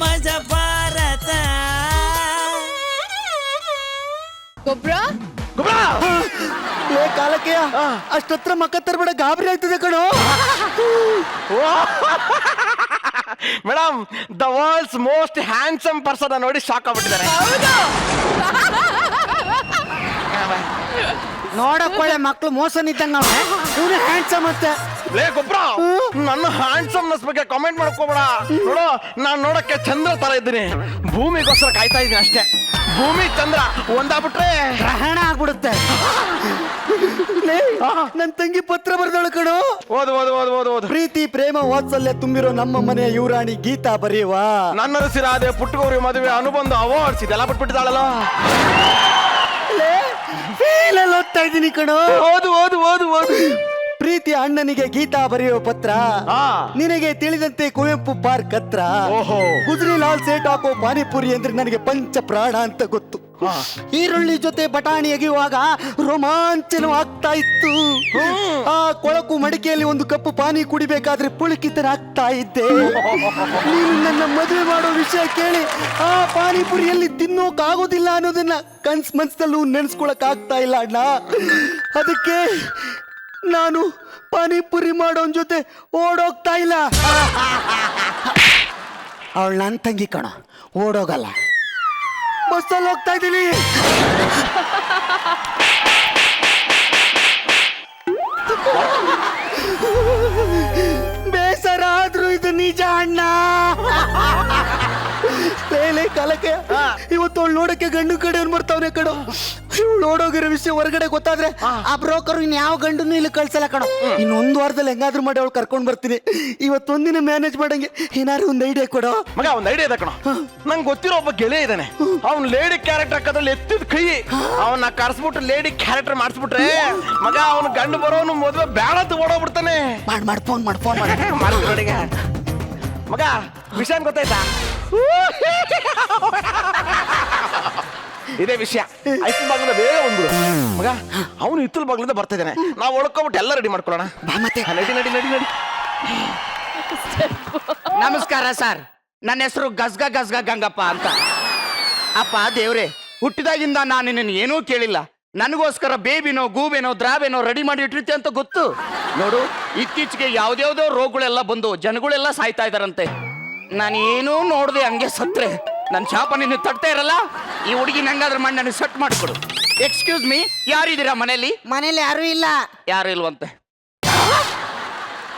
ಮಜ ಭಾರತ ಗೊಬ್ರ ಕಾಲಕ್ಕೆ ಅಷ್ಟತ್ರ ಮಕ್ಕ ತರಬೇಡ, ಗಾಬರಿ ಆಯ್ತದೆ ಕಣೋ. Madam, the world's most handsome person ನೋಡಿ ಶಾಕ್ ಆಗ್ಬಿಟ್ಟಿದ್ದಾರೆ. ನೋಡಕ್ಕೊಳ್ಳೆ ಮಕ್ಳು ಮೋಸನ್ ಇದ್ದಂಗ ಇವನು ಹ್ಯಾಂಡ್ಸಮ್ ಮತ್ತೆ. ಲೇ ಗೊಬ್ರ, ನನ್ನ ಹ್ಯಾಂಡ್ಸಮ್ನೆಸ್ ಬಗ್ಗೆ ಕಾಮೆಂಟ್ ಮಾಡ್ಕೋಬೇಡ. ನೋಡು, ನಾನ್ ನೋಡಕ್ಕೆ ಚಂದ್ರ ತರ ಇದ್ದೀನಿ, ಭೂಮಿಗೋಸ್ಕರ ಕಾಯ್ತಾ ಇದ್ದೀನಿ ಅಷ್ಟೇ. ಭೂಮಿ ಚಂದ್ರ ಒಂದಾಗ್ಬಿಟ್ರೆ ಗ್ರಹಣ ಆಗ್ಬಿಡುತ್ತೆ. ನನ್ ತಂಗಿ ಪತ್ರ ಬರ್ದಳು ಕಣೋ. ಓದು ಓದು ಓದು ಓದು ಓದು. ಪ್ರೀತಿ ಪ್ರೇಮ ವಾತ್ಸಲ್ಯ ತುಂಬಿರೋ ನಮ್ಮ ಮನೆಯ ಯುವರಾಣಿ ಗೀತಾ ಬರೆಯುವ ನನ್ನ ಸಿರಾದೆ ಪುಟ್ಟಗೌರಿ ಮದುವೆ ಅನುಬಂಧ ಅವಾರ್ಡ್ಸ್ ಇದೆಲ್ಲ ಬಿಟ್ಬಿಟ್ಟಿದ್ದಾಳಲ್ಲ. ಫೀಲಲ್ಲಿ ಓದ್ತಾ ಇದ್ದೀನಿ ಕಣೋ. ಓದು ಓದು ಓದು ಓದು. ಪ್ರೀತಿಯ ಅಣ್ಣನಿಗೆ ಗೀತಾ ಬರೆಯುವ ಪತ್ರ, ನಿನಗೆ ತಿಳಿದಂತೆ ಕುವೆಂಪು ಪಾರ್ಕ್ ಹತ್ರ ಗುಜರಿಲಾಲ್ ಸೇಟ್ ಹಾಕೋ ಪಾನಿಪುರಿ ಅಂದ್ರೆ ನನಗೆ ಪಂಚ ಪ್ರಾಣ ಅಂತ ಗೊತ್ತು. ಈರುಳ್ಳಿ ಜೊತೆ ಬಟಾಣಿ ಎಗೆಯುವಾಗ ರೋಮಾಂಚನವಾಗ್ತಾ ಇತ್ತು. ಆ ಕೊಳಕು ಮಡಿಕೆಯಲ್ಲಿ ಒಂದು ಕಪ್ಪು ಪಾನಿ ಕುಡಿಬೇಕಾದ್ರೆ ಪುಳಿಕಿತನಾಗ್ತಾ ಇದ್ದೆ. ನೀನು ನನ್ನ ಮದುವೆ ಮಾಡೋ ವಿಷಯ ಕೇಳಿ ಆ ಪಾನಿಪುರಿಯಲ್ಲಿ ತಿನ್ನೋಕಾಗೋದಿಲ್ಲ ಅನ್ನೋದನ್ನ ಮನ್ಸಲ್ಲೂ ನೆನ್ಸ್ಕೊಳಕ್ ಆಗ್ತಾ ಇಲ್ಲ ಅಣ್ಣ. ಅದಕ್ಕೆ ನಾನು ಪಾನಿಪುರಿ ಮಾಡೋನ್ ಜೊತೆ ಓಡೋಗ್ತಾ ಇಲ್ಲ. ಅವಳು ನನ್ನ ತಂಗಿ ಕಣ, ಓಡೋಗಲ್ಲ. ಬಸ್ಸಲ್ಲಿ ಹೋಗ್ತಾ ಇದ್ದೀನಿ. ಬೇಸರ ಆದ್ರೂ ಇದು ನಿಜ ಅಣ್ಣ. ಕಾಲಕ್ಕೆ ಇವತ್ತು ಅವಳು ನೋಡಕ್ಕೆ ಗಂಡು ಕಡೆ ಬರ್ತಾವನೆ ಕಣೋ. ಇವಳು ಓಡೋಗಿರೋ ವಿಷಯ ಹೊರಗಡೆ ಗೊತ್ತಾದ್ರೆ ಆ ಬ್ರೋಕರ್ ಇನ್ ಯಾವ ಗಂಡನ್ನು ಇಲ್ಲಿ ಕಳ್ಸಲ್ಲ ಕಣೋ. ಇನ್ನೊಂದು ವಾರದಲ್ಲಿ ಹೆಂಗಾದ್ರೂ ಮಾಡಿ ಅವಳು ಕರ್ಕೊಂಡ್ ಬರ್ತೀನಿ. ಇವತ್ತೊಂದಿನ ಮ್ಯಾನೇಜ್ ಮಾಡಂಗೆ ಏನಾದ್ರು ಒಂದ್ ಐಡಿಯಾ ಕೊಡೋ. ಮಗ, ಒಂದ್ ಐಡಿಯಾ ಇದೆ ಕಣೋ. ನಂಗೆ ಗೊತ್ತಿರೋ ಒಬ್ಬ ಗೆಳೆಯ ಇದ್ದಾನೆ. ಅವ್ನು ಲೇಡಿ ಕ್ಯಾರೆಕ್ಟರ್ ಹಾಕೋದ್ರಲ್ಲಿ ಎತ್ತಿದ ಕೈ. ಅವನ್ನ ಕರ್ಸ್ಬಿಟ್ಟು ಲೇಡಿ ಕ್ಯಾರೆಕ್ಟರ್ ಮಾಡಿಸ್ಬಿಟ್ರೆ ಮಗ ಅವನು ಗಂಡು ಬರೋನು ಮದುವೆ ಬೇಡ ಅಂತ ಓಡೋಗ್ಬಿಡ್ತಾನೆ. ಫೋನ್ ಮಾಡಿ ಮಗ, ವಿಷಯ ಗೊತ್ತಾಯ್ತಾ? ಇದೇ ವಿಷಯ. ಐತಲ್ ಬಾಗ್ಲಿಂದ ಬೇಗ ಬಂದ್ಬಿಡು ಮಗ. ಅವನು ಇತ್ತಲ್ ಬಾಗ್ಲಿಂದ ಬರ್ತಾ ಇದ್ದಾನೆ. ನಾವು ಒಳ್ಕೊಬಿಟ್ಟು ಎಲ್ಲ ರೆಡಿ ಮಾಡ್ಕೊಳ್ಳೋಣ. ನಡಿ ನಡಿ ನಡಿ ನಡಿ. ನಮಸ್ಕಾರ ಸರ್, ನನ್ನ ಹೆಸರು ಗಸ್ಗ ಗಂಗಪ್ಪ ಅಂತ. ಅಪ್ಪ ದೇವ್ರೆ, ಹುಟ್ಟಿದಾಗಿಂದ ನಾನು ನಿನ್ನ ಏನೂ ಕೇಳಿಲ್ಲ. ನನಗೋಸ್ಕರ ಬೇಬಿನೋ ಗೂಬೆನೋ ದ್ರಾಬೇನೋ ರೆಡಿ ಮಾಡಿ ಇಟ್ಟಿರ್ತೆ ಅಂತ ಗೊತ್ತು. ನೋಡು, ಇತ್ತೀಚೆಗೆ ಯಾವ್ದ್ಯಾವ್ದೋ ರೋಗಗಳೆಲ್ಲ ಬಂದು ಜನಗಳೆಲ್ಲ ಸಾಯ್ತಾ ಇದಾರಂತೆ. ನಾನು ಏನೂ ನೋಡ್ದೆ ಹಂಗೆ ಸತ್ರೆ ನನ್ನ ಶಾಪ ನಿನ್ನ ತಟ್ತಾ ಇರಲ್ಲ. ಈ ಹುಡುಗಿ ನಂಗಾದ್ರೆ ಮಾಡಿ ನನಗೆ ಸೆಟ್ ಮಾಡಿಕೊಡು. ಎಕ್ಸ್ಕ್ಯೂಸ್ ಮೀ, ಯಾರಿದ್ದೀರಾ ಮನೇಲಿ? ಮನೇಲಿ ಯಾರು ಇಲ್ಲ. ಯಾರು ಇಲ್ವಂತೆ?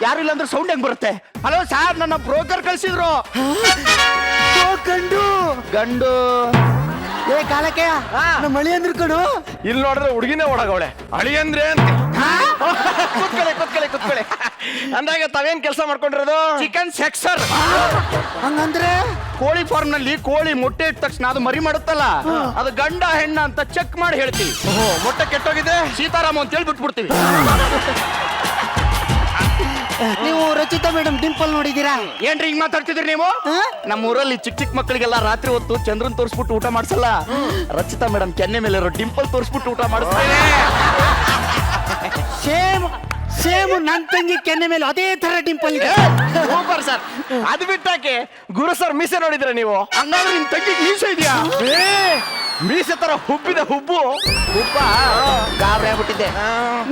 ಯಾರು ಇಲ್ಲ ಅಂದ್ರೆ ಸೌಂಡ್ ಹೆಂಗ್ ಬರುತ್ತೆ? ಹಲೋ ಸಾರ್, ನನ್ನ ಬ್ರೋಕರ್ ಕಳ್ಸಿದ್ರು. ಗಂಡು ಕಾಲಕ್ಕೆ ನಮ್ಮ ಮಳಿ ಅಂದ್ರು ಕಣು. ಇಲ್ಲಿ ನೋಡಿದ್ರೆ ಹುಡುಗಿನೇ ಓಡಾಗವಳೆ. ಅಳಿ ಅಂದ್ರೆ ಅಂತ ಕುತ್ಕೊಳ್ಳಿ. ಅಂದಾಗ ತಾವೇನ್ ಕೆಲಸ ಮಾಡ್ಕೊಂಡಿರೋದು? ಚಿಕನ್ ಸೆಕ್ಸರ್. ಹಂಗಂದ್ರೆ ಕೋಳಿ ಫಾರ್ಮ್ ನಲ್ಲಿ ಕೋಳಿ ಮೊಟ್ಟೆ ಇಟ್ಟ ತಕ್ಷಣ ಅದು ಮರಿ ಮಾಡುತ್ತಲ್ಲ, ಅದು ಗಂಡ ಹೆಣ್ಣ ಅಂತ ಚೆಕ್ ಮಾಡಿ ಹೇಳ್ತೀವಿ. ಮೊಟ್ಟೆ ಕೆಟ್ಟೋಗಿದೆ ಸೀತಾರಾಮ ಅಂತ ಹೇಳಿ ಬಿಟ್ಬಿಡ್ತೀವಿ. ನೀವು ರಚಿತಾ ಮೇಡಮ್ ಡಿಂಪಲ್ ನೋಡಿದೀರಾ? ಏನ್ರಿ ಹಿಂಗ್ ಮಾತಾಡ್ತಿದ್ರಿ ನೀವು? ನಮ್ಮ ಊರಲ್ಲಿ ಚಿಕ್ಕ ಮಕ್ಕಳಿಗೆಲ್ಲ ರಾತ್ರಿ ಹೊತ್ತು ಚಂದ್ರನ್ ತೋರಿಸ್ಬಿಟ್ಟು ಊಟ ಮಾಡ್ಸಲ್ಲ. ರಚಿತಾ ಮೇಡಮ್ ಕೆನ್ನೆ ಮೇಲೆ ಇರೋ ಡಿಂಪಲ್ ತೋರಿಸ್ಬಿಟ್ಟು ಊಟ ಮಾಡಿಸ್ತಾರೆ. ಸೇಮ್ ನನ್ ತಂಗಿ ಕೆನ್ನೆ ಮೇಲೆ ಅದೇ ತರ ಡಿಂಪಲ್ ಇದೆ. Super sir. ಅದು ಬಿಟ್ಟಾಕೆ ಗುರು ಸರ್ ಮೀಸೆ ನೋಡಿದ್ರೆ ನೀವು? ಹಂಗಾದ್ರೆ ನಿಮ್ ತಂಗಿ ಮೀಸೆ ಇದೆಯಾ? ಮೀಸೆ ತರ ಹುಬ್ಬಿದ ಹುಬ್ಬು. ಗಾಬರಿ ಆಗ್ಬಿಟ್ಟಿದ್ದೆ.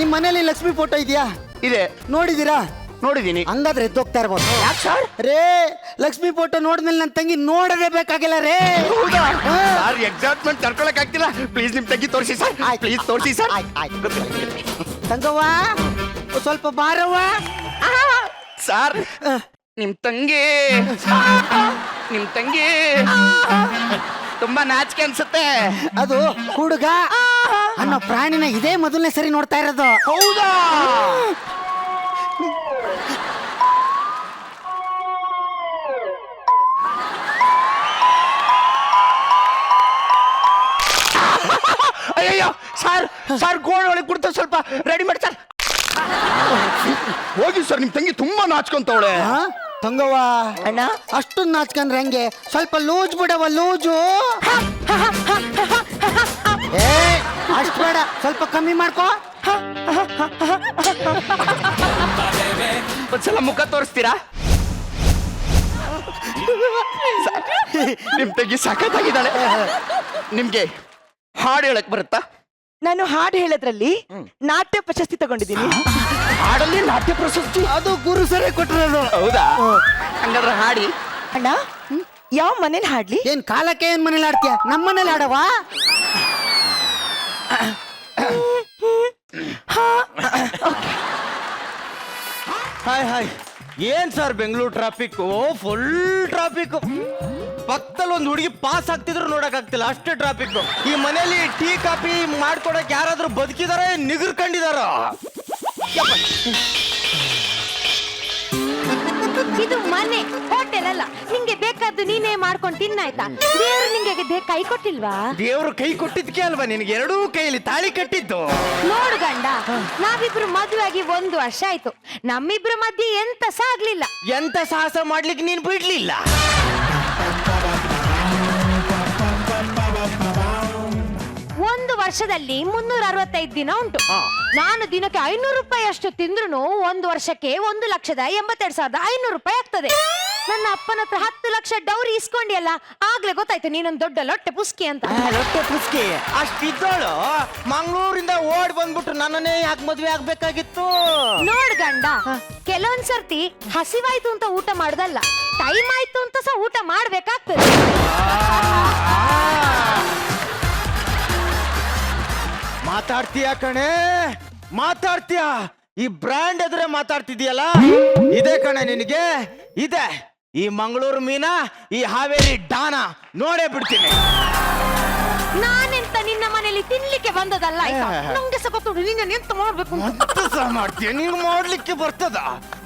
ನಿಮ್ ಮನೇಲಿ ಲಕ್ಷ್ಮಿ ಫೋಟೋ ಇದೆಯಾ? ಇದೆ. ನೋಡಿದೀರಾ? ನೋಡಿದೀನಿ. ಹಂಗಾದ್ರೆ ಎದ್ದೋಗ್ತಾ ಇರ್ಬೋದು. ಯಾಕೆ ಸರ್? ರೇ, ಲಕ್ಷ್ಮಿ ಫೋಟೋ ನೋಡಿದ್ಮೇಲೆ ನನ್ನ ತಂಗಿ ನೋಡದೇ ಬೇಕಾಗಿಲ್ಲ ರೇ. ಸರ್, ಎಕ್ಸೈಟ್ಮೆಂಟ್ ತಡ್ಕೊಳಕ್ ಆಗ್ತಿಲ್ಲ. ಪ್ಲೀಸ್ ನಿಮ್ ತಂಗಿ ತೋರಿಸಿ ಸರ್. ಪ್ಲೀಸ್ ತೋರಿಸಿ ಸರ್. ತಂಗವ್ವ, ಸ್ವಲ್ಪ ಬಾರವ್ವ. ಸರ್, ನಿಮ್ ತಂಗಿ ತುಂಬಾ ನಾಚಿಕೆ ಅನ್ಸುತ್ತೆ. ಅದು ಹುಡುಗ ಅನ್ನೋ ಪ್ರಾಣಿನ ಇದೇ ಮೊದಲನೇ ಸರಿ ನೋಡ್ತಾ ಇರೋದು. ಹೌದಾ? ಅಯ್ಯಯ್ಯೋ ಸರ್, ಗೋಳ್ ಒಳಗೆ ಕೊಡ್ತಾ ಸ್ವಲ್ಪ ರೆಡಿ ಮಾಡಿ ಸರ್. ಹೋಗಿ ಸರ್, ನಿಮ್ ತಂಗಿ ತುಂಬಾ ನಾಚ್ಕೊಂತವಳೆ. ತಂಗವ್ವ, ಅಣ್ಣ ಅಷ್ಟೊಂದು ನಾಚ್ಕೊಂಡ್ರೆ ಹೆಂಗೆ? ಸ್ವಲ್ಪ ಲೂಜ್ ಬಿಡವ, ಲೂಜು. ಅಷ್ಟು ಬೇಡ, ಸ್ವಲ್ಪ ಕಮ್ಮಿ ಮಾಡ್ಕೋ. ಒಂದ್ಸಲ ಮುಖ ತೋರಿಸ್ತೀರಾ? ನಿಮ್ ತಂಗಿ ಸಖತ್ತಾಗಿದ್ದಾಳೆ. ನಿಮ್ಗೆ ಹಾಡು ಹೇಳಕ್ ಬರುತ್ತಾ? ನಾನು ಹಾಡು ಹೇಳೋದ್ರಲ್ಲಿ ನಾಟ್ಯ ಪ್ರಶಸ್ತಿ ತಗೊಂಡಿದ್ದೀನಿ. ಹಾಡಲ್ಲಿ ನಾಟ್ಯ ಪ್ರಶಸ್ತಿ? ಅದು ಗುರು ಸರಿ ಕೊಟ್ಟಿರೋದು. ಹೌದಾ? ಹಂಗಾದ್ರೆ ಹಾಡಿ. ಅಣ್ಣ ಯಾವ ಮನೇಲಿ ಹಾಡ್ಲಿ? ಏನ್ ಕಾಲಕ್ಕೆ ಏನ್ ಮನೇಲಿ ಆಡ್ತೀಯ? ನಮ್ಮ ಮನೇಲಿ ಆಡವಾ? Hi hi. ಏನ್ sir Bengaluru traffic, full traffic. ಪಕ್ಕದಲ್ಲಿ ಒಂದು ಹುಡುಗಿ ಪಾಸ್ ಆಗ್ತಿದ್ರು ನೋಡಕ್ ಆಗ್ತಿಲ್ಲ, ಅಷ್ಟೇ ಟ್ರಾಫಿಕ್. ಈ ಮನೇಲಿ ಟೀ ಕಾಫಿ ಮಾಡ್ಕೊಡಕ್ ಯಾರಾದ್ರೂ ಬದುಕಿದಾರ ನಿಗರ್ಕೊಂಡಿದಾರ? ಇದು ಮನೆ, ಹೋಟೆಲ್ ಅಲ್ಲ. ನಿಂಗೆ ಬೇಕಾದ್ದು ನೀನೇ ಮಾಡ್ಕೊಂಡು ತಿನ್ನಾಯ್ತಾ? ದೇವ್ರು ನಿಂಗೆ ಕೈ ಕೊಟ್ಟಿಲ್ವಾ? ದೇವ್ರು ಕೈ ಕೊಟ್ಟಿದ್ಕೆ ಅಲ್ವಾ ನಿನಗೆ ಎರಡೂ ಕೈಯಲ್ಲಿ ತಾಳಿ ಕಟ್ಟಿದ್ದು? ನೋಡು ಗಂಡ, ನಾವಿಬ್ರು ಮದುವೆ ಆಗಿ 1 ವರ್ಷ ಆಯ್ತು. ನಮ್ಮಿಬ್ರ ಮಧ್ಯೆ ಎಂತ ಸಹ ಆಗ್ಲಿಲ್ಲ. ಎಂತ ಸಾಹಸ ಮಾಡ್ಲಿಕ್ಕೆ ನೀನ್ ಬಿಡ್ಲಿಲ್ಲ. 1 ವರ್ಷದಲ್ಲಿ 365 ದಿನ ಉಂಟು. ನಾನು ದಿನಕ್ಕೆ 500 ರೂಪಾಯಿ ಅಷ್ಟು ತಿಂದ್ರು 1 ವರ್ಷಕ್ಕೆ 1,82,500 ರೂಪಾಯಿ ಆಗ್ತದೆ. ನನ್ನ ಅಪ್ಪನ ಹತ್ರ 10 ಲಕ್ಷ ಡೌರಿ ಇಸ್ಕೊಂಡಿಯಲ್ಲ, ಆಗ್ಲೇ ಗೊತ್ತಾಯ್ತು ನೀನೊಂದು ದೊಡ್ಡ ಲೊಟ್ಟೆ ಪುಸ್ಕಿ ಅಂತ. ರೊಟ್ಟೆ ಪುಸ್ಕಿ ಅಷ್ಟಿದ್ದೋಳು ಮಂಗಳೂರಿಂದ ಓಡ್ ಬಂದ್ಬಿಟ್ಟು ನನ್ನನ್ನೇ ಯಾಕೆ ಮದ್ವೆ ಆಗ್ಬೇಕಾಗಿತ್ತು? ನೋಡ್ ಗಂಡ, ಕೆಲವೊಂದ್ ಸರ್ತಿ ಹಸಿವಾಯ್ತು ಅಂತ ಊಟ ಮಾಡುದಲ್ಲ, ಟೈಮ್ ಆಯ್ತು ಅಂತ ಸಹ ಊಟ ಮಾಡ್ಬೇಕಾಗ್ತದೆ. ಮಾತಾಡ್ತೀಯ ಕಣೆ, ಮಾತಾಡ್ತೀಯ. ಈ ಬ್ರ್ಯಾಂಡ್ ಎದುರೇ ಮಾತಾಡ್ತಿದ್ಯಲ್ಲ, ಇದೆ ಕಣೆ ನಿನಗೆ ಇದೆ. ಈ ಮಂಗಳೂರು ಮೀನಾ, ಈ ಹಾವೇರಿ ಡಾನ ನೋಡೇ ಬಿಡ್ತೀನಿ. ನಾನೆಂತ ನಿನ್ನ ಮನೇಲಿ ತಿನ್ಲಿಕ್ಕೆ ಬಂದದಲ್ಲ, ಆಯ್ತಾ? ನಂಗೆ ಸಹ ಗೊತ್ತುಂಟು ನೀನು ಎಂತ ಮಾಡ್ಬೇಕು ಅಂತ. ಅಂತ ಸಹ ಮಾಡ್ತೀಯ ನೀನು? ಮಾಡ್ಲಿಕ್ಕೆ ಬರ್ತದ?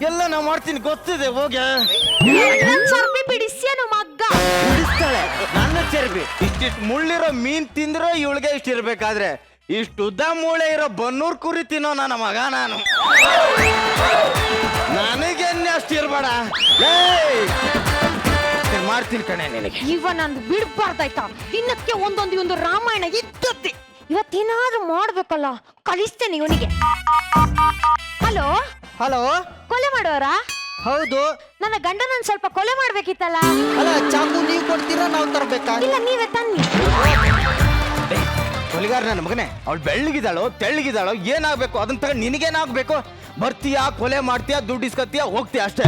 ಎಲ್ಲ ನಾ ಮಾಡ್ತೀನಿ, ಗೊತ್ತಿದೆ. ಹೋಗೆ ನನ್ ಚರ್ಬಿ ಬಿಡಿಸ್ಯನು ಮಗ್ಗ. ಬಿಡಿಸ್ತಾಳೆ ನನ್ನ ಚರ್ಬಿ. ಇಷ್ಟಿಷ್ಟು ಮುಳ್ಳಿರೋ ಮೀನ್ ತಿಂದ್ರೆ ಇವಳಿಗೆ ಇಷ್ಟ ಇರ್ಬೇಕಾದ್ರೆ, ಇಷ್ಟು ಉದ್ದ ಮೂಳೆ ಇರೋ ಬನ್ನೂರ್ ಕುರಿ ತಿನ್ನೋ ನನ್ನ ಮಗ ನಾನು. ನನಗೆನ್ನೆ ಅಷ್ಟು ಇರ್ಬೇಡ. ಮಾಡ್ತೀನಿ ಕಣೆ ನಿನಗೆ. ಇವ ನಂದು ಬಿಡ್ಬಾರ್ದಾಯ್ತಾ? ದಿನಕ್ಕೆ ಒಂದೊಂದು ರಾಮಾಯಣ ಇದ್ದದ್ದೆ. ಇವತ್ತೇನಾದ್ರೂ ಮಾಡ್ಬೇಕಲ್ಲ, ಕಳಿಸ್ತೇನೆ ಇವನಿಗೆ. ಹಲೋ ಹಲೋ, ಕೊಲೆ ಮಾಡೋರಾ? ಹೌದು. ನನ್ನ ಗಂಡನನ್ನ ಸ್ವಲ್ಪ ಕೊಲೆ ಮಾಡ್ಬೇಕಿತ್ತಲ್ಲ. ಅಲ್ಲ, ಚಾಕು ನೀವು ಕೊಡ್ತೀರಾ, ನಾವು ತರಬೇಕಾ? ಇಲ್ಲ, ನೀವೇ ತನ್ನಿ. ಕೊಲೆಗಾರ ನನ್ನ ಮಗನೇ, ಅವಳು ಬೆಳ್ಳಗಿದಾಳೋ ತೆಳ್ಳಗಿದಾಳೋ ಏನಾಗ್ಬೇಕು ಅದನ್ನ ತಗೊಂಡು ನಿನಗೇನಾಗ್ಬೇಕು? ಬರ್ತೀಯಾ, ಕೊಲೆ ಮಾಡ್ತೀಯಾ, ದುಡ್ಡು ಇಸ್ಕತ್ತೀಯಾ, ಹೋಗ್ತೀಯ ಅಷ್ಟೇ.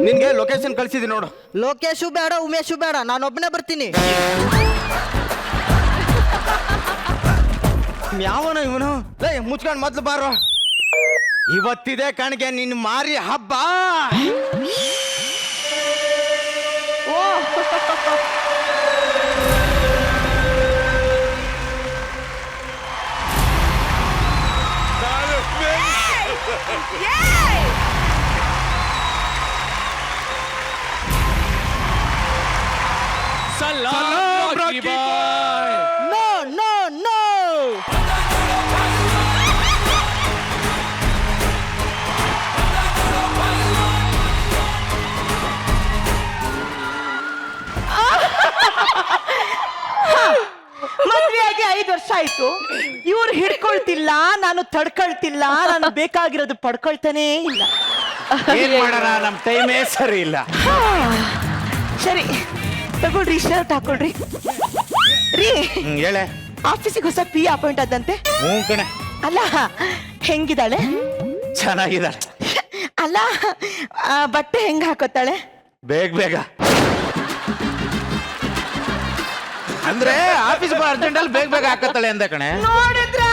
ನಿನ್ಗೆ ಲೊಕೇಶನ್ ಕಳ್ಸಿದಿ ನೋಡು. ಲೋಕೇಶು ಬೇಡ, ಉಮೇಶು ಬೇಡ, ನಾನೊಬ್ಬನೇ ಬರ್ತೀನಿ. ಯಾವನ ಇವನು? ಮುಚ್ಕೊಂಡು ಮೊದ್ಲು ಬಾರೋ. ಇವತ್ತಿದೆ ಕಣ್ಗೆ ನಿನ್ ಮಾರಿ ಹಬ್ಬ. No no no. ಮದ್ವೆಯಾಗಿ 5 ವರ್ಷ ಆಯ್ತು. ಇವ್ರು ಹಿಡ್ಕೊಳ್ತಿಲ್ಲ, ನಾನು ತಡ್ಕೊಳ್ತಿಲ್ಲ, ನಾನು ಬೇಕಾಗಿರೋದು ಪಡ್ಕೊಳ್ತಾನೇ ಇಲ್ಲ. ಏನ್ ಮಾಡೋಣ, ನಮ್ ಟೈಮೇ ಸರಿ ಇಲ್ಲ. ಸರಿ ತಗೊಳ್ರಿ, ಶರ್ಟ್ ಹಾಕೊಳ್ರಿ. ರೀ, ಹೇಳೆ. ಆಫೀಸಿಗೆ ಹೊಸ ಪಿ ಅಪಾಯಿಂಟ್ ಆದಂತೆ. ಹ್ಞೂ ಕಣೆ, ಅಲ್ಲ, ಹೆಂಗಿದ್ದಾಳೆ? ಚೆನ್ನಾಗಿದ್ದಾಳೆ. ಅಲ್ಲ, ಬಟ್ಟೆ ಹೆಂಗ್ ಹಾಕೋತಾಳೆ? ಬೇಗ ಬೇಗ ಅಂದ್ರೆ ಆಫೀಸ್ ಅರ್ಜೆಂಟ್ ಅಲ್ಲಿ ಬೇಗ ಬೇಗ ಹಾಕತ್ತಾಳೆ ಅಂದ ಕಣೆ. ನೋಡಿದ್ರ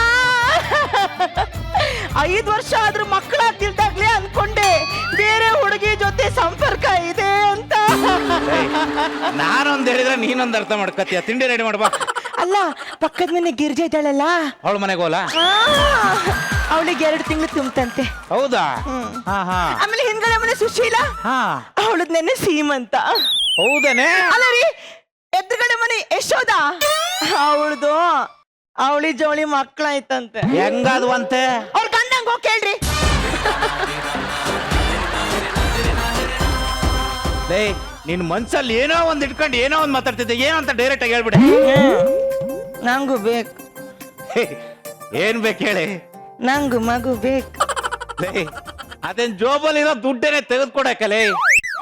5 ವರ್ಷ ಆದ್ರೂ ಮಕ್ಕಳಾಗ್ತಿಲ್ದಾಗ್ಲೇ ಅನ್ಕೊಂಡೆ ಬೇರೆ ಹುಡುಗಿ ಜೊತೆ ಸಂಪರ್ಕ ಇದೆ ಅಂತ. ನಾನೊಂದ್ ಹೇಳಿದ್ರೆ ನೀನೊಂದ್ ಅರ್ಥ ಮಾಡ್ಕತ್ತೀಯ. ತಿಂಡಿ ರೆಡಿ ಮಾಡ್ಬಾ. ಅಲ್ಲ, ಪಕ್ಕದ ಮನೆ ಗಿರ್ಜೆ ಇದ್ದಾಳಲ್ಲ, ಅವಳ ಮನೆಗೆ ಹೋಲ. ಅವಳಿಗೆ 2 ತಿಂಗಳು ತುಂಬತಂತೆ. ಹೌದಾ? ಹಾ ಹಾ. ಆಮೇಲೆ ಹಿಂದ್ಗಡೆ ಮನೆ ಸುಶೀಲ, ಹಾ, ಅವಳದ್ ನೆನ್ನೆ ಸೀಮಂತ. ಹೌದನೇ? ಅಲ್ಲ ರೀ, ಎದುರುಗಡೆ ಮನೆ ಯಶೋದ, ಅವಳದು ಅವಳಿ ಜವಳಿ ಮಕ್ಕಳಾಯ್ತಂತೆ. ಹೆಂಗಾದ್ವಂತೆ? ಅವ್ರ ಗಂಡಂಗ್ ಹೋಗಿ ಕೇಳ್ರಿ. ನಿನ್ ಮನ್ಸಲ್ಲಿ ಏನೋ ಒಂದ್ ಇಟ್ಕೊಂಡು ಏನೋ ಒಂದ್ ಮಾತಾಡ್ತಿದ್ದೆ, ಏನೋ ಅಂತ ಡೈರೆಕ್ಟ್ ಆಗಿ ಹೇಳ್ಬಿಡೆ. ನಂಗೂ ಬೇಕು. ಏನ್ ಬೇಕು ಹೇಳಿ? ನಂಗೂ ಮಗು ಬೇಕು. ಅದೇನ್ ಜೋಬಲ್ಲಿರೋ ದುಡ್ಡೇನೆ ತೆಗೆದುಕೊಡಕಲೇ.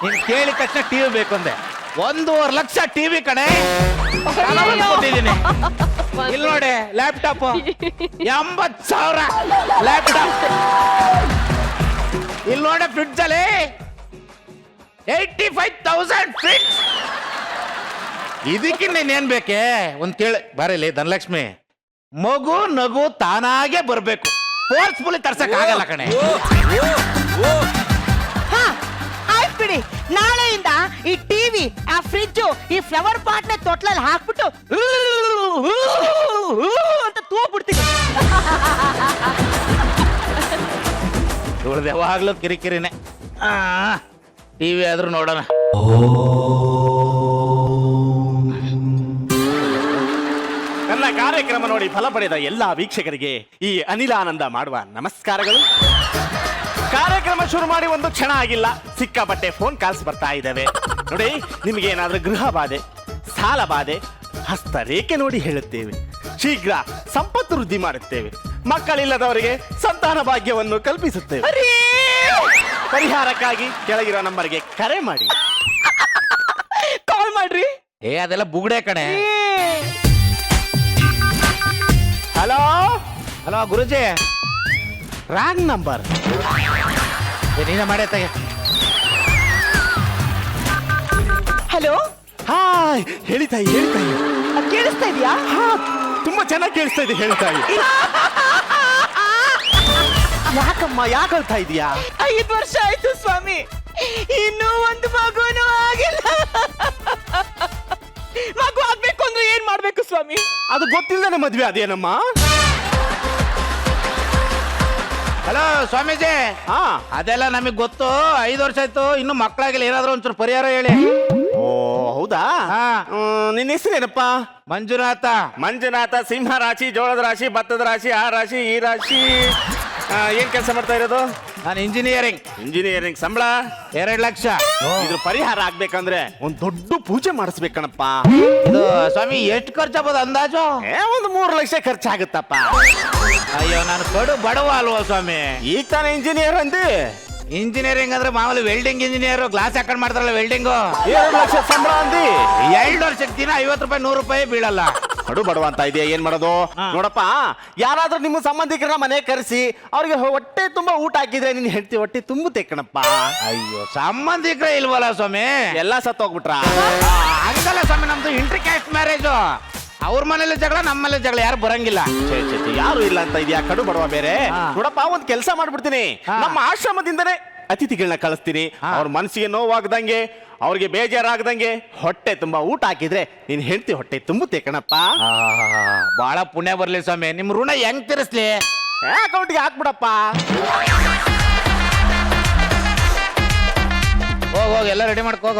ನೀನ್ ಕೇಳಿದ ತಕ್ಷಣ ಟಿವಿ ಬೇಕು ಅಂದೆ. 1.5 ಲಕ್ಷ ಟಿವಿ ಕಣೆ ಕೊಟ್ಟಿದ್ದೀನಿ. ಇಲ್ಲಿ ನೋಡಿ ಲ್ಯಾಪ್ಟಾಪ್ 80,000 ಲ್ಯಾಪ್ಟಾಪ್. ಇಲ್ಲಿ ನೋಡಿ ಫ್ರಿಡ್ಜ್ ಅಲ್ಲಿ 85,000 ಫ್ರಿಡ್ಜ್. ಇದಕ್ಕಿನ್ನ ಇನ್ನೇನ್ ಬೇಕೆ? ಒಂದ್ ಕೇಳಿ ಬರಲಿ ಧನಲಕ್ಷ್ಮಿ, ಮಗು ನಗು ತಾನಾಗೆ ಬರ್ಬೇಕು, ಫೋರ್ಸ್ಫುಲಿ ತರ್ಸಕ್ ಆಗಲ್ಲ ಕಣೆ. ಹಾ ಆಯ್ತು ಬಿಡಿ, ನಾಳೆಯಿಂದ ಈ ಟಿವಿ, ಆ ಫ್ರಿಡ್ಜ್, ಈ ಫ್ಲವರ್ ಪಾಟ್ ನ ತೊಟ್ಲಲ್ಲಿ ಹಾಕ್ಬಿಟ್ಟು ಅಂತ ತೂಗ್ಬಿಡ್ತೀನಿ. ಇವಳ್ದು ಯಾವಾಗ್ಲೂ ಕಿರಿಕಿರಿನೇ. ಟಿವಿ ಆದ್ರೂ ನೋಡೋಣ. ನನ್ನ ಕಾರ್ಯಕ್ರಮ ನೋಡಿ ಫಲ ಪಡೆದ ಎಲ್ಲಾ ವೀಕ್ಷಕರಿಗೆ ಈ ಅನಿಲಾನಂದ ಮಾಡುವ ನಮಸ್ಕಾರಗಳು. ಕಾರ್ಯಕ್ರಮ ಶುರು ಮಾಡಿ ಒಂದು ಕ್ಷಣ ಆಗಿಲ್ಲ, ಸಿಕ್ಕಾಪಟ್ಟೆ ಫೋನ್ ಕಾಲ್ಸ್ ಬರ್ತಾ ಇದ್ದಾವೆ. ನೋಡಿ, ನಿಮಗೆ ಏನಾದ್ರೂ ಗೃಹ ಬಾಧೆ, ಸಾಲ ಬಾಧೆ, ಹಸ್ತರೇಖೆ ನೋಡಿ ಹೇಳುತ್ತೇವೆ. ಶೀಘ್ರ ಸಂಪತ್ತು ವೃದ್ಧಿ ಮಾಡುತ್ತೇವೆ. ಮಕ್ಕಳಿಲ್ಲದವರಿಗೆ ಸಂತಾನ ಭಾಗ್ಯವನ್ನು ಕಲ್ಪಿಸುತ್ತೇವೆ. ಪರಿಹಾರಕ್ಕಾಗಿ ಕೆಳಗಿರೋ ನಂಬರ್ಗೆ ಕರೆ ಮಾಡಿ, ಕಾಲ್ ಮಾಡ್ರಿ. ಅದೆಲ್ಲ ಬುಗುಡೆ ಕಣೆ. ಹಲೋ ಹಲೋ ಗುರುಜಿ, ರಾಂಗ್ ನಂಬರ್. ನೀನ ಮಾಡೇ ತಗ. ಹಲೋ, ಹಾಯ್, ಹೇಳಿ ತಾಯಿ, ಹೇಳಿ ತಾಯಿ. ಕೇಳಿಸ್ತಾ ಇದೆಯಾ? ಹಾ, ತುಂಬಾ ಚೆನ್ನಾಗಿ ಕೇಳಿಸ್ತಾ ಇದೆ, ಹೇಳಿ ತಾಯಿ. ಯಾಕಮ್ಮ, ಯಾಕೆ ಅಳ್ತಾ ಇದೀಯಾ? 5 ವರ್ಷ ಆಯ್ತು ಸ್ವಾಮಿ, ಇನ್ನೂ ಒಂದು ಮಗುನೂ ಆಗಿಲ್ಲ. ಮಗು ಆಗ್ಬೇಕು ಅಂದ್ರೆ ಏನ್ ಮಾಡ್ಬೇಕು ಸ್ವಾಮಿ? ಅದು ಗೊತ್ತಿಲ್ಲದೆ ಮದ್ವೆ ಅದೇನಮ್ಮ? ಹಲೋ ಸ್ವಾಮೀಜಿ, ಹಾ, ಅದೆಲ್ಲ ನಮಗ್ ಗೊತ್ತು. 5 ವರ್ಷ ಆಯ್ತು, ಇನ್ನು ಮಕ್ಕಳಾಗಿಲ್ಲ. ಏನಾದ್ರು ಒಂಚೂರು ಪರಿಹಾರ ಹೇಳಿ. ಓ ಹೌದಾ? ಹಾ. ನಿನ್ನ ಹೆಸರೇನಪ್ಪ? ಮಂಜುನಾಥ. ಮಂಜುನಾಥ. ಸಿಂಹ ರಾಶಿ, ಜೋಳದ ರಾಶಿ, ಭತ್ತದ ರಾಶಿ, ಆ ರಾಶಿ, ಈ ರಾಶಿ. ಏನ್ ಕೆಲಸ ಮಾಡ್ತಾ ಇರೋದು? ನಾನು ಇಂಜಿನಿಯರಿಂಗ್. ಇಂಜಿನಿಯರಿಂಗ್. ಸಂಬಳ 2 ಲಕ್ಷ. ಇದ್ರ ಪರಿಹಾರ ಆಗ್ಬೇಕಂದ್ರೆ ಒಂದ್ ದೊಡ್ಡ ಪೂಜೆ ಮಾಡಿಸ್ಬೇಕಣಪ್ಪ. ಇದು ಸ್ವಾಮಿ ಎಷ್ಟು ಖರ್ಚಾಗ್ಬೋದು ಅಂದಾಜು? ಒಂದು 3 ಲಕ್ಷ ಖರ್ಚಾಗುತ್ತಪ್ಪ. ಅಯ್ಯೋ, ನಾನು ಕಡು ಬಡವ ಅಲ್ವಾ ಸ್ವಾಮಿ? ಈಗ ತಾನೇ ಇಂಜಿನಿಯರ್ ಅಂದಿ. ಇಂಜಿನಿಯರಿಂಗ್ ಅಂದ್ರೆ ಮಾಮೂಲಿ ವೆಲ್ಡಿಂಗ್ ಇಂಜಿನಿಯರ್, ಗ್ಲಾಸ್ ಹಾಕೊಂಡ್ ಮಾಡ್ತಾರಲ್ಲ ವೆಲ್ಡಿಂಗು. 2 ಲಕ್ಷ ಸಂಬಳ ಅಂದಿ. 2 ವರ್ಷಕ್ಕೆ ದಿನ 50 ರೂಪಾಯಿ 100 ರೂಪಾಯಿ ಬೀಳಲ್ಲ. ಕಡು ಬಡವ ಅಂತ ಇದೆಯಾ, ಏನ್ ಮಾಡೋದು? ನೋಡಪ್ಪ, ಯಾರಾದ್ರೂ ನಿಮ್ಮ ಸಂಬಂಧಿಕರನ್ನ ಮನೆ ಕರೆಸಿ ಅವ್ರಿಗೆ ಹೊಟ್ಟೆ ತುಂಬಾ ಊಟ ಹಾಕಿದ್ರೆ ನಿನ್ ಹೆಂಡತಿ ಹೊಟ್ಟೆ ತುಂಬುತ್ತೆ ಕಣಪ್ಪ. ಅಯ್ಯೋ, ಸಂಬಂಧಿಕರೇ ಇಲ್ವಲ್ಲ ಸ್ವಾಮಿ? ಎಲ್ಲ ಸತ್ತೋಗ್ಬಿಟ್ರ? ಹಂಗಲ್ಲ ಸ್ವಾಮಿ, ನಮ್ದು ಇಂಟರ್ ಕ್ಯಾಸ್ಟ್ ಮ್ಯಾರೇಜು. ಅವ್ರ ಮನೇಲಿ ಜಗಳ, ನಮ್ಮ ಮನೇಲಿ ಜಗಳ, ಯಾರು ಬರಂಗಿಲ್ಲ. ಯಾರು ಇಲ್ಲ ಅಂತ ಇದೆಯಾ? ಕಡು ಬಡವ ಬೇರೆ. ನೋಡಪ್ಪ, ಒಂದ್ ಕೆಲಸ ಮಾಡ್ಬಿಡ್ತೀನಿ. ನಮ್ಮ ಆಶ್ರಮದಿಂದನೇ ಅತಿಥಿಗಳನ್ನ ಕಳಿಸ್ತೀನಿ. ಅವ್ರ ಮನಸ್ಸಿಗೆ ನೋವಾಗದಂಗೆ, ಅವ್ರಿಗೆ ಬೇಜಾರಾಗದಂಗೆ ಹೊಟ್ಟೆ ತುಂಬಾ ಊಟ ಹಾಕಿದ್ರೆ ನಿನ್ ಹೆಂಡತಿ ಹೊಟ್ಟೆ ತುಂಬುತ್ತೆ ಕಣಪ್ಪ. ಬಹಳ ಪುಣ್ಯ ಬರ್ಲಿ ಸ್ವಾಮಿ. ನಿಮ್ ಋಣ ಹೆಂಗ್ ತೀರಿಸ್ಲಿ? ಅಕೌಂಟ್ಗೆ ಹಾಕ್ಬಿಡಪ್ಪ. ಹೋಗ್ ಎಲ್ಲ ರೆಡಿ ಮಾಡ್ಕೋಗ.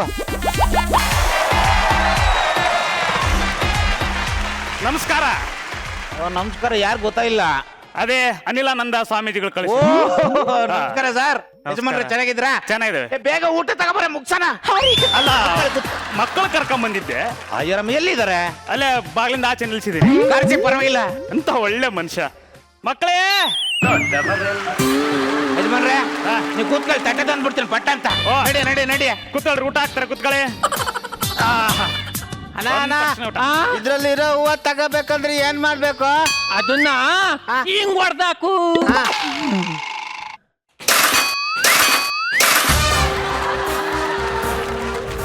ನಮಸ್ಕಾರ. ನಮಸ್ಕಾರ. ಯಾರು ಗೊತ್ತಾಯಿಲ್ಲ? ಅದೇ ಅನಿಲಾನಂದ ಸ್ವಾಮೀಜಿಗಳು ಕಳಿಸಿ. ನಮಸ್ಕಾರ ಸರ್. ಯಜಮಾನ್ರೆ ಚೆನ್ನಾಗಿದ್ರಾ? ಚೆನ್ನಾಗಿದೆ. ಬೇಗ ಊಟ ತಗೋಬರ, ಮುಗ್ಸನ. ಅಲ್ಲ, ಮಕ್ಕಳು ಕರ್ಕೊಂಡ್ ಬಂದಿದ್ದೆ. ಅಯ್ಯರಮ್ಮ ಎಲ್ಲಿದ್ದಾರೆ? ಅಲ್ಲೇ ಬಾಗಿಲಿಂದ ಆಚೆ ನಿಲ್ಸಿದೀನಿ. ಕರ್ಸಿ ಪರವಾಗಿಲ್ಲ. ಅಂತ ಒಳ್ಳೆ ಮನುಷ್ಯ. ಮಕ್ಕಳೇ, ಯಜಮಾನ್ರೆ ನೀವು ಕೂತ್ಕೊಳ್ಳಿ, ತಟ್ಟೆ ತಂದ್ಬಿಡ್ತೀನಿ ಪಟ್ಟ ಅಂತ. ನಡಿ ನಡಿ ನಡಿ. ಕೂತ್ಕೊಳ್ರಿ, ಊಟ ಹಾಕ್ತಾರೆ, ಕೂತ್ಕೊಳ್ಳಿ. ಇದ್ರಲ್ಲಿರೋ ಹೂವ ತಗೋಬೇಕಂದ್ರೆ ಏನ್ ಮಾಡ್ಬೇಕು? ಅದನ್ನ ಹಿಂಗ್ ಹೊಡ್ದಾಕು.